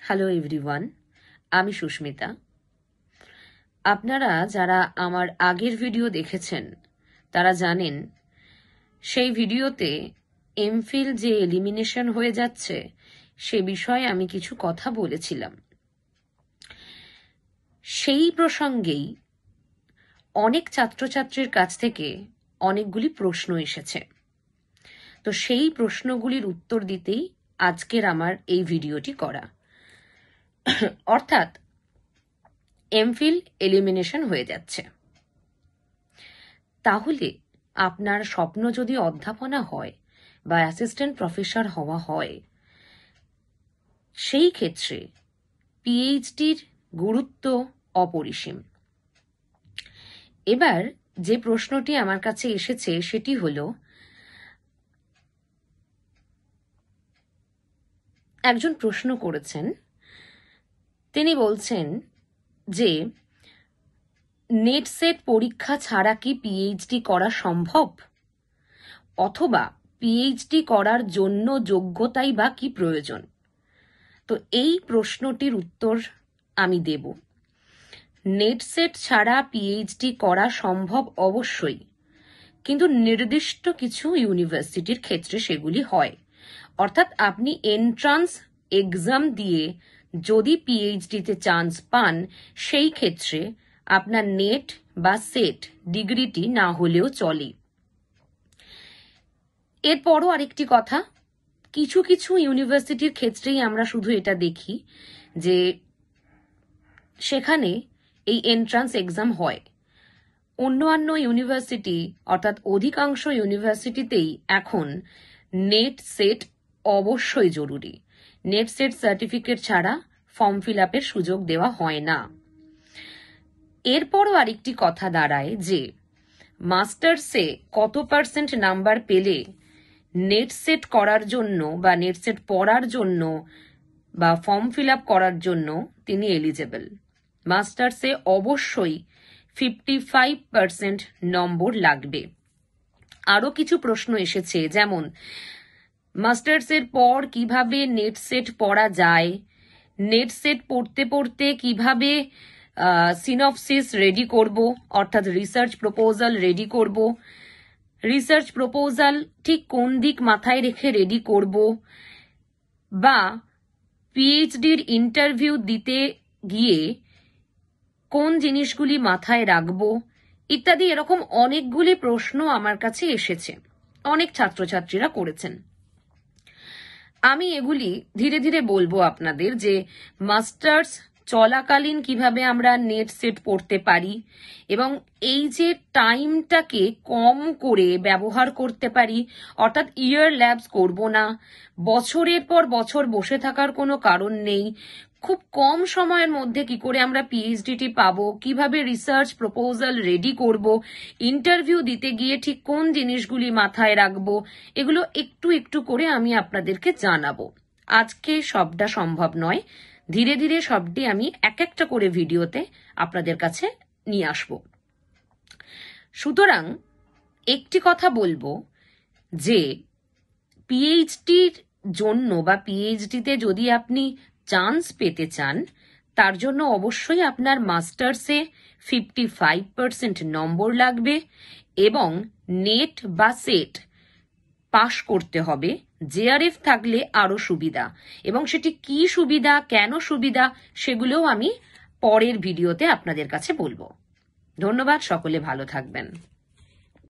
Hello everyone, আমি সুস্মিতা। আপনারা যারা আমার আগের ভিডিও দেখেছেন তারা জানেন সেই ভিডিওতে এমফিল যে এলিমিনেশন হয়ে যাচ্ছে সে বিষয়ে আমি কিছু কথা বলেছিলাম। সেই প্রসঙ্গেই অনেক ছাত্রছাত্রীর কাছ থেকে অনেকগুলি প্রশ্ন এসেছে। তো সেই প্রশ্নগুলির উত্তর দিতেই আজকের আমার এই ভিডিওটি করা। অর্থাৎ এমফিল এলিমিনেশন হয়ে যাচ্ছে, তাহলে আপনার স্বপ্ন যদি অধ্যাপনা হয় বা অ্যাসিস্ট্যান্ট প্রফেসর হওয়া হয়, সেই ক্ষেত্রে পিএইচডির গুরুত্ব অপরিসীম। এবার যে প্রশ্নটি আমার কাছে এসেছে সেটি হলো, একজন প্রশ্ন করেছেন, তিনি বলছেন যে নেট সেট পরীক্ষা ছাড়া কি পিএইচডি করা সম্ভব, অথবা পিএইচডি করার জন্য যোগ্যতাই বা কি প্রয়োজন। তো এই প্রশ্নটির উত্তর আমি দেব। নেট সেট ছাড়া পিএইচডি করা সম্ভব অবশ্যই, কিন্তু নির্দিষ্ট কিছু ইউনিভার্সিটির ক্ষেত্রে সেগুলি হয়। অর্থাৎ আপনি এন্ট্রান্স এক্সাম দিয়ে যদি পিএইচডিতে চান্স পান, সেই ক্ষেত্রে আপনার নেট বা সেট ডিগ্রিটি না হলেও চলে। এরপরও আরেকটি কথা, কিছু কিছু ইউনিভার্সিটির ক্ষেত্রেই আমরা শুধু এটা দেখি যে সেখানে এই এন্ট্রান্স এক্সাম হয়। অন্যান্য ইউনিভার্সিটি অর্থাৎ অধিকাংশ ইউনিভার্সিটিতেই এখন নেট সেট অবশ্যই জরুরি। নেট সেট সার্টিফিকেট ছাড়া ফর্ম ফিল আপের সুযোগ দেওয়া হয় না। এরপরও আরেকটি কথা দাঁড়ায় যে মাস্টার্সে কত পার্সেন্ট নাম্বার পেলে নেট সেট করার জন্য বা নেট সেট পড়ার জন্য বা ফর্ম ফিল আপ করার জন্য তিনি এলিজেবল। মাস্টার্সে অবশ্যই 55% নম্বর লাগবে। আরো কিছু প্রশ্ন এসেছে, যেমন মাস্টার্সের পর কিভাবে নেট সেট পড়া যায়, নেট সেট পড়তে পড়তে কিভাবে সিনপসিস রেডি করব, অর্থাৎ রিসার্চ প্রপোজাল রেডি করব, রিসার্চ প্রপোজাল ঠিক কোন দিক মাথায় রেখে রেডি করব, বা পিএইচডির ইন্টারভিউ দিতে গিয়ে কোন জিনিসগুলি মাথায় রাখবো ইত্যাদি। এরকম অনেকগুলি প্রশ্ন আমার কাছে এসেছে, অনেক ছাত্রছাত্রীরা করেছেন। আমি এগুলি ধীরে ধীরে বলবো আপনাদের যে মাস্টার্স চলাকালীন কিভাবে আমরা নেট সেট পড়তে পারি এবং এই যে টাইমটাকে কম করে ব্যবহার করতে পারি, অর্থাৎ ইয়ার ল্যাবস করব না, বছরের পর বছর বসে থাকার কোনো কারণ নেই, খুব কম সময়ের মধ্যে কি করে আমরা পিএইচডিটি পাবো, কিভাবে রিসার্চ প্রপোজাল রেডি করব, ইন্টারভিউ দিতে গিয়ে ঠিক কোন জিনিসগুলি মাথায় রাখবো, এগুলো একটু একটু করে আমি আপনাদেরকে জানাবো। আজকে সবটা সম্ভব নয়, ধীরে ধীরে সবটি আমি এক একটা করে ভিডিওতে আপনাদের কাছে নিয়ে আসব। সুতরাং একটি কথা বলবো যে পিএইচডির জন্য বা পিএইচডিতে যদি আপনি চান্স পেতে চান, তার জন্য অবশ্যই আপনার মাস্টার্সে 55% নম্বর লাগবে এবং নেট বা সেট পাশ করতে হবে। জেআরএফ থাকলে আরো সুবিধা, এবং সেটি কি সুবিধা, কেন সুবিধা, সেগুলোও আমি পরের ভিডিওতে আপনাদের কাছে বলবো। ধন্যবাদ, সকলে ভালো থাকবেন।